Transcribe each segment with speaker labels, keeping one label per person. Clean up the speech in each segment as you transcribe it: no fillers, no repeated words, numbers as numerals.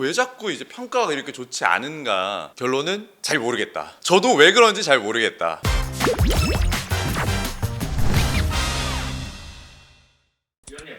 Speaker 1: 왜 자꾸 이제 평가가 이렇게 좋지 않은가? 결론은 잘 모르겠다. 저도 왜 그런지 잘 모르겠다.
Speaker 2: 위원님,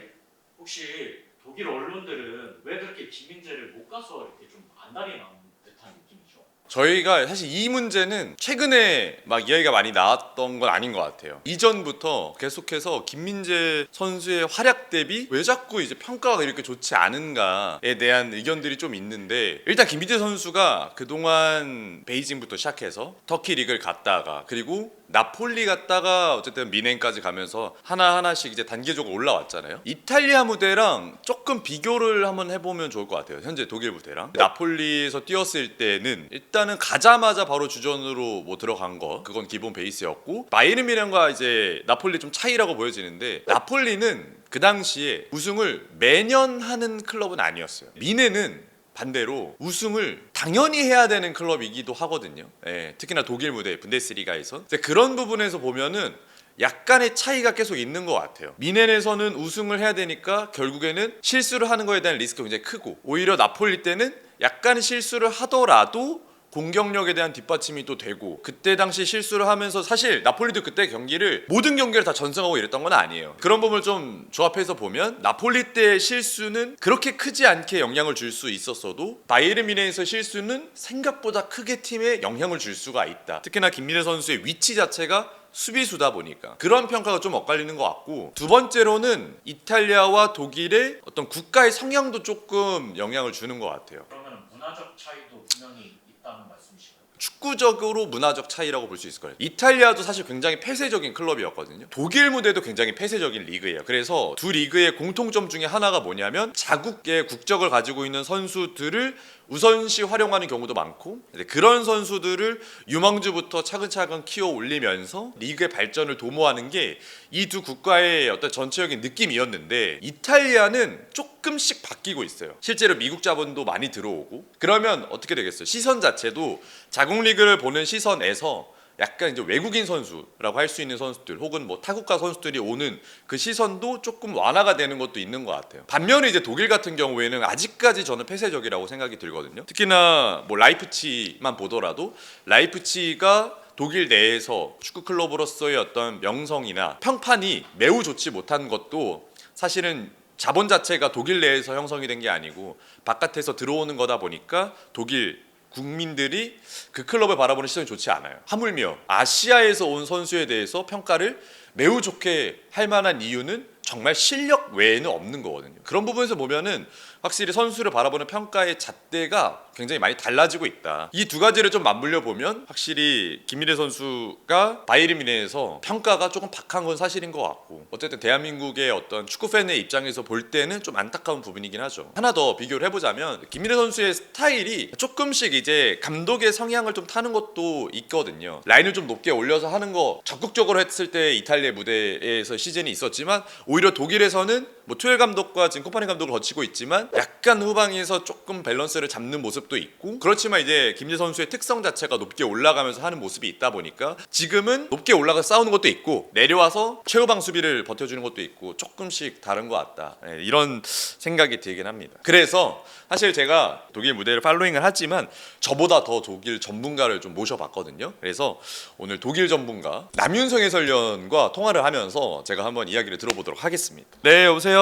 Speaker 2: 혹시 독일 언론들은 왜 그렇게 김민재를 못 가서 이렇게 좀 안달이 난 듯한 느낌이죠?
Speaker 1: 저희가 사실 이 문제는 최근에 막 이야기가 많이 나왔던 건 아닌 것 같아요. 이전부터 계속해서 김민재 선수의 활약 대비 왜 자꾸 이제 평가가 이렇게 좋지 않은가에 대한 의견들이 좀 있는데, 일단 김민재 선수가 그동안 베이징부터 시작해서 터키 리그를 갔다가 그리고 나폴리 갔다가 어쨌든 미넨까지 가면서 하나하나씩 이제 단계적으로 올라왔잖아요. 이탈리아 무대랑 조금 비교를 한번 해보면 좋을 것 같아요. 현재 독일 무대랑. 나폴리에서 뛰었을 때는 일단은 가자마자 바로 주전으로 뭐 들어간 거, 그건 기본 베이스였고, 바이에른 뮌헨과 이제 나폴리 좀 차이라고 보여지는데, 나폴리는 그 당시에 우승을 매년 하는 클럽은 아니었어요. 미넨은 반대로 우승을 당연히 해야 되는 클럽이기도 하거든요. 예, 특히나 독일 무대 분데스리가에서 그런 부분에서 보면은 약간의 차이가 계속 있는 것 같아요. 미넨에서는 우승을 해야 되니까 결국에는 실수를 하는 거에 대한 리스크가 굉장히 크고, 오히려 나폴리 때는 약간 실수를 하더라도 공격력에 대한 뒷받침이 또 되고, 그때 당시 실수를 하면서 사실 나폴리도 그때 경기를 모든 경기를 다 전승하고 이랬던 건 아니에요. 그런 부분을 좀 조합해서 보면 나폴리 때의 실수는 그렇게 크지 않게 영향을 줄 수 있었어도 바이에른 뮌헨에서 실수는 생각보다 크게 팀에 영향을 줄 수가 있다. 특히나 김민재 선수의 위치 자체가 수비수다 보니까 그런 평가가 좀 엇갈리는 것 같고, 두 번째로는 이탈리아와 독일의 어떤 국가의 성향도 조금 영향을 주는 것 같아요.
Speaker 2: 그러면 문화적 차이도 분명히 있다는 말씀이신가요?
Speaker 1: 축구적으로 문화적 차이라고 볼 수 있을 거예요. 이탈리아도 사실 굉장히 폐쇄적인 클럽이었거든요. 독일 무대도 굉장히 폐쇄적인 리그예요. 그래서 두 리그의 공통점 중에 하나가 뭐냐면 자국의 국적을 가지고 있는 선수들을 우선시 활용하는 경우도 많고, 그런 선수들을 유망주부터 차근차근 키워 올리면서 리그의 발전을 도모하는 게 이 두 국가의 어떤 전체적인 느낌이었는데, 이탈리아는 조금씩 바뀌고 있어요. 실제로 미국 자본도 많이 들어오고, 그러면 어떻게 되겠어요? 시선 자체도 자국 리그를 보는 시선에서 약간 이제 외국인 선수라고 할 수 있는 선수들 혹은 뭐 타국가 선수들이 오는 그 시선도 조금 완화가 되는 것도 있는 것 같아요. 반면에 이제 독일 같은 경우에는 아직까지 저는 폐쇄적이라고 생각이 들거든요. 특히나 뭐 라이프치히만 보더라도 라이프치히가 독일 내에서 축구 클럽으로서의 어떤 명성이나 평판이 매우 좋지 못한 것도 사실은 자본 자체가 독일 내에서 형성이 된 게 아니고 바깥에서 들어오는 거다 보니까 독일 국민들이 그 클럽을 바라보는 시선이 좋지 않아요. 하물며 아시아에서 온 선수에 대해서 평가를 매우 좋게 할 만한 이유는 정말 실력 외에는 없는 거거든요. 그런 부분에서 보면은 확실히 선수를 바라보는 평가의 잣대가 굉장히 많이 달라지고 있다. 이 두 가지를 좀 맞물려 보면 확실히 김민재 선수가 바이에른 뮌헨에서 평가가 조금 박한 건 사실인 것 같고, 어쨌든 대한민국의 어떤 축구 팬의 입장에서 볼 때는 좀 안타까운 부분이긴 하죠. 하나 더 비교를 해보자면 김민재 선수의 스타일이 조금씩 이제 감독의 성향을 좀 타는 것도 있거든요. 라인을 좀 높게 올려서 하는 거 적극적으로 했을 때 이탈리아 무대에서 시즌이 있었지만, 오히려 독일에서는 뭐 투엘 감독과 지금 콤파니 감독을 거치고 있지만 약간 후방에서 조금 밸런스를 잡는 모습도 있고, 그렇지만 이제 김민재 선수의 특성 자체가 높게 올라가면서 하는 모습이 있다 보니까 지금은 높게 올라가 싸우는 것도 있고 내려와서 최후방 수비를 버텨주는 것도 있고 조금씩 다른 것 같다, 이런 생각이 들긴 합니다. 그래서 사실 제가 독일 무대를 팔로잉을 하지만 저보다 더 독일 전문가를 좀 모셔봤거든요. 그래서 오늘 독일 전문가 남윤성 해설위원과 통화를 하면서 제가 한번 이야기를 들어보도록 하겠습니다. 네, 여보세요.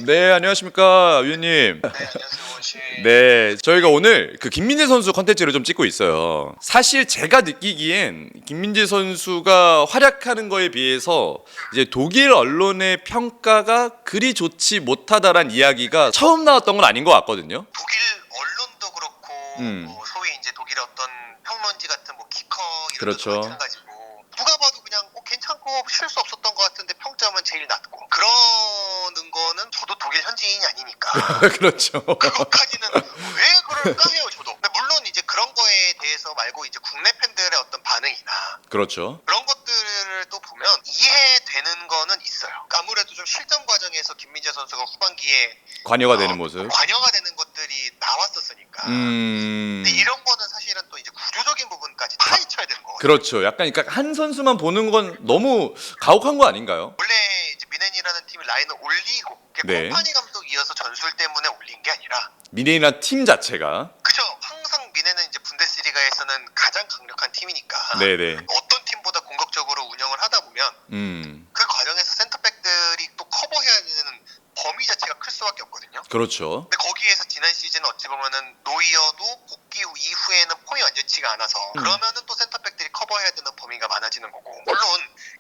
Speaker 1: 네, 안녕하십니까 위원님.
Speaker 3: 네, 안녕하세요, 원씨.
Speaker 1: 네, 저희가 오늘 그 김민재 선수 컨텐츠를 좀 찍고 있어요. 사실 제가 느끼기엔 김민재 선수가 활약하는 거에 비해서 이제 독일 언론의 평가가 그리 좋지 못하다란 이야기가 처음 나왔던 건 아닌 것 같거든요.
Speaker 3: 독일 언론도 그렇고, 뭐 소위 이제 독일의 어떤 평론지 같은 뭐 키커 이런
Speaker 1: 그렇죠.
Speaker 3: 것도 마찬가지고, 누가 봐도 그냥 괜찮고 실수 없었던 것 같은데 평점은 제일 낮고, 그러는 거는 저도 독일 현지인이 아니니까
Speaker 1: 그렇죠.
Speaker 3: 그것까지는 왜 그럴까 해요, 저도. 근데 물론 이제 그런 거에 대해서 말고 이제 국내 팬들의 어떤 반응이나
Speaker 1: 그렇죠.
Speaker 3: 그런 것들을 또 보면 이해되는 거는 있어요. 아무래도 좀 실전 과정에서 김민재 선수가 후반기에
Speaker 1: 관여가 되는 모습.
Speaker 3: 관여가 되는 것들이 나왔었으니까. 근데 이런 거는 사실은 또 이제 구조적인 부분까지 다 잊혀야 되는 거거든요.
Speaker 1: 그렇죠. 약간 그러니까 한 선수만 보는 건 너무 가혹한 거 아닌가요?
Speaker 3: 원래 이제 미넨이라는 팀이 라인을 올리고
Speaker 1: 네.
Speaker 3: 콤파니 감독 이어서 전술 때문에 올린 게 아니라
Speaker 1: 미넨이란 팀 자체가.
Speaker 3: 그죠. 항상 미네는 이제 분데스리가에서는 가장 강력한 팀이니까
Speaker 1: 네네.
Speaker 3: 어떤 팀보다 공격적으로 운영을 하다 보면 그 과정에서 센터백들이 또 커버해야 되는 범위 자체가 클 수밖에 없거든요.
Speaker 1: 그렇죠.
Speaker 3: 근데 거기에서 지난 시즌 어찌 보면은 노이어도 복귀 후 이후에는 폼이 완전치가 않아서 그러면은 또 센터백들이 커버해야 되는 범위가 많아지는 거고, 물론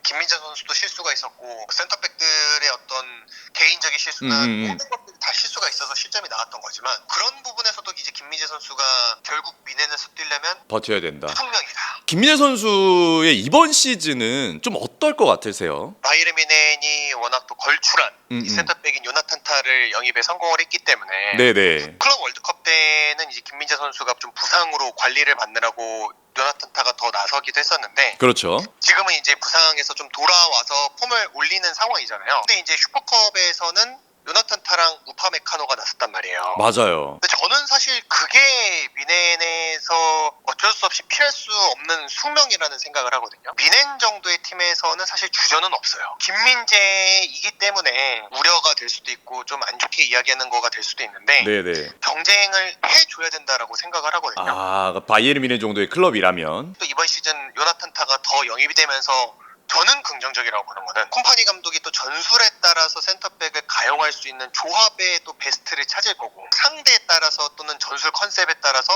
Speaker 3: 김민재 선수도 실수가 있었고 센터백들의 어떤 개인적인 실수나 모든 것들이 다 실수가 있어서 실점이 나왔던 거지만, 그런 부분에서도 이제 김민재 선수가 결국 미넨에서 뛰려면
Speaker 1: 버텨야 된다.
Speaker 3: 숙명이다.
Speaker 1: 김민재 선수의 이번 시즌은 좀 어떨 것 같으세요?
Speaker 3: 바이에른 미넨이 워낙 또 걸출한 이 센터백인 요나탄 타를 영입에 성공을 했기 때문에
Speaker 1: 네네.
Speaker 3: 클럽 월드컵 때는 이제 김민재 선수가 좀 부상으로 관리를 받느라고 요나탄 타가 더 나서기도 했었는데,
Speaker 1: 그렇죠.
Speaker 3: 지금은 이제 부상에서 좀 돌아와서 폼을 올리는 상황이잖아요. 근데 이제 슈퍼컵에서는 요나탄 타랑 우파메카노가 나섰단 말이에요.
Speaker 1: 맞아요.
Speaker 3: 근데 저는 사실 그게 미넨에서 어쩔 수 없이 피할 수 없는 숙명이라는 생각을 하거든요. 미넨 정도의 팀에서는 사실 주전은 없어요. 김민재이기 때문에 우려가 될 수도 있고 좀 안 좋게 이야기하는 거가 될 수도 있는데
Speaker 1: 네네.
Speaker 3: 경쟁을 해줘야 된다라고 생각을 하거든요.
Speaker 1: 아, 바이에른 미넨 정도의 클럽이라면.
Speaker 3: 또 이번 시즌 요나탄 타가 더 영입이 되면서 저는 긍정적이라고 보는 거는, 콤파니 감독이 또 전술에 따라서 센터백을 가용할 수 있는 조합의 또 베스트를 찾을 거고, 상대에 따라서 또는 전술 컨셉에 따라서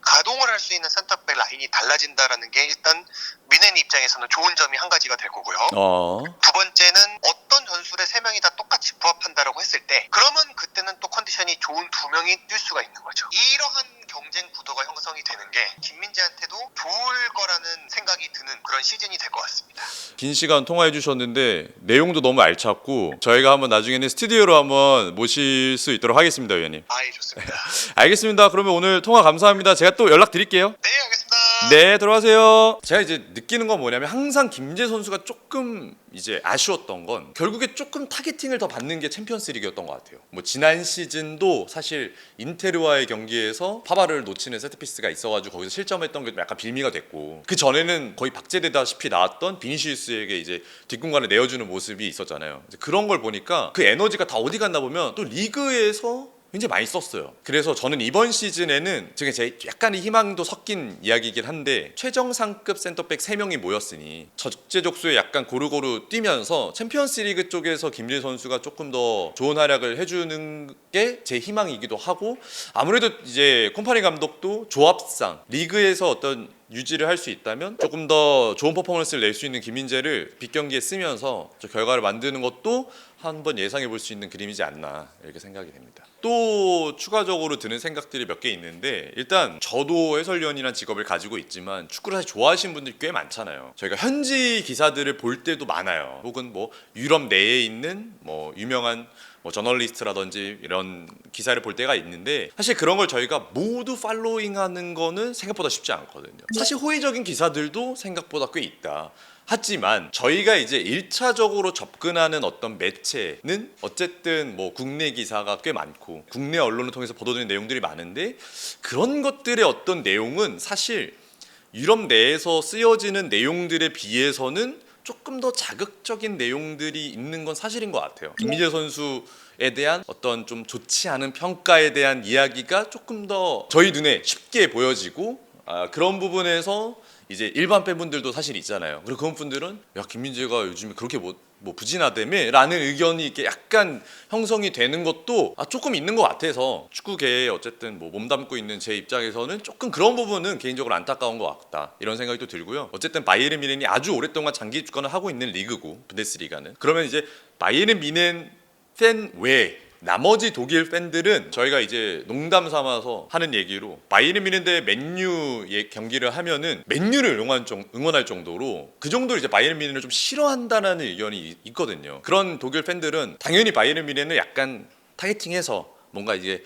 Speaker 3: 가동을 할 수 있는 센터백 라인이 달라진다라는 게 일단 미넨 입장에서는 좋은 점이 한 가지가 될 거고요. 두 번째는 어떤 전술에 세 명이 다 똑같이 부합한다라고 했을 때, 그러면 그때는 또 컨디션이 좋은 두 명이 뛸 수가 있는 거죠. 이러한 경쟁 구도가 형성이 되는 게 김민재한테도 좋을 거라는 생각이 드는 그런 시즌이 될 것 같습니다.
Speaker 1: 긴 시간 통화해 주셨는데 내용도 너무 알찼고, 저희가 한번 나중에는 스튜디오로 한번 모실 수 있도록 하겠습니다, 위원님.
Speaker 3: 예, 좋습니다.
Speaker 1: 알겠습니다. 그러면 오늘 통화 감사합니다. 제가 또 연락 드릴게요.
Speaker 3: 네, 알겠습니다.
Speaker 1: 네, 들어가세요. 제가 이제 느끼는 건 뭐냐면, 항상 김민재 선수가 조금 이제 아쉬웠던 건 결국에 조금 타겟팅을 더 받는 게 챔피언스 리그였던 것 같아요. 뭐 지난 시즌도 사실 인테르와의 경기에서 파바를 놓치는 세트피스가 있어가지고 거기서 실점했던 게 약간 빌미가 됐고, 그 전에는 거의 박제되다시피 나왔던 비니시우스에게 이제 뒷공간을 내어주는 모습이 있었잖아요. 이제 그런 걸 보니까 그 에너지가 다 어디 갔나 보면 또 리그에서 굉장히 많이 썼어요. 그래서 저는 이번 시즌에는 지금 제 약간의 희망도 섞인 이야기이긴 한데, 최정상급 센터백 3명이 모였으니 적재적소에 약간 고루고루 뛰면서 챔피언스 리그 쪽에서 김민재 선수가 조금 더 좋은 활약을 해주는 게 제 희망이기도 하고, 아무래도 이제 콤파니 감독도 조합상 리그에서 어떤 유지를 할 수 있다면 조금 더 좋은 퍼포먼스를 낼 수 있는 김민재를 빅경기에 쓰면서 저 결과를 만드는 것도 한번 예상해 볼 수 있는 그림이지 않나, 이렇게 생각이 됩니다. 또 추가적으로 드는 생각들이 몇 개 있는데, 일단 저도 해설위원이라는 직업을 가지고 있지만 축구를 사실 좋아하시는 분들이 꽤 많잖아요. 저희가 현지 기사들을 볼 때도 많아요. 혹은 뭐 유럽 내에 있는 뭐 유명한 뭐 저널리스트라든지 이런 기사를 볼 때가 있는데, 사실 그런 걸 저희가 모두 팔로잉하는 거는 생각보다 쉽지 않거든요. 사실 호의적인 기사들도 생각보다 꽤 있다. 하지만 저희가 이제 1차적으로 접근하는 어떤 매체는 어쨌든 뭐 국내 기사가 꽤 많고 국내 언론을 통해서 보도되는 내용들이 많은데, 그런 것들의 어떤 내용은 사실 유럽 내에서 쓰여지는 내용들에 비해서는 조금 더 자극적인 내용들이 있는 건 사실인 것 같아요. 김민재 선수에 대한 어떤 좀 좋지 않은 평가에 대한 이야기가 조금 더 저희 눈에 쉽게 보여지고, 그런 부분에서 이제 일반 팬분들도 사실 있잖아요. 그리고 그런 분들은 야, 김민재가 요즘에 그렇게 뭐 부진하다며 라는 의견이 이렇게 약간 형성이 되는 것도 조금 있는 것 같아서, 축구계에 어쨌든 뭐 몸담고 있는 제 입장에서는 조금 그런 부분은 개인적으로 안타까운 것 같다, 이런 생각이 또 들고요. 어쨌든 바이에른 미넨이 아주 오랫동안 장기 주권을 하고 있는 리그고, 분데스리가는. 그러면 이제 바이에른 미넨 팬 외에 나머지 독일 팬들은 저희가 이제 농담 삼아서 하는 얘기로, 바이에른 미넨 대 맨유의 경기를 하면은 맨유를 응원할 정도로, 그 정도로 이제 바이에른 미넨을 좀 싫어한다는 의견이 있거든요. 그런 독일 팬들은 당연히 바이에른 미넨을 약간 타겟팅해서 뭔가 이제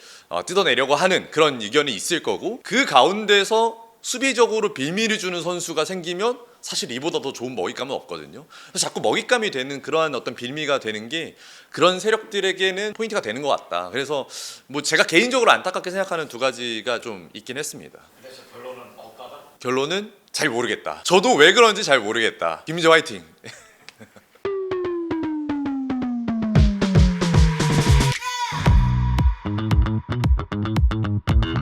Speaker 1: 뜯어내려고 하는 그런 의견이 있을 거고, 그 가운데서 수비적으로 빌미를 주는 선수가 생기면 사실 이보다 더 좋은 먹잇감은 없거든요. 그래서 자꾸 먹잇감이 되는 그러한 어떤 빌미가 되는 게 그런 세력들에게는 포인트가 되는 것 같다. 그래서 뭐 제가 개인적으로 안타깝게 생각하는 두 가지가 좀 있긴 했습니다.
Speaker 2: 그래서 결론은 억가가?
Speaker 1: 결론은 잘 모르겠다. 저도 왜 그런지 잘 모르겠다. 김민재 화이팅!
Speaker 3: 네.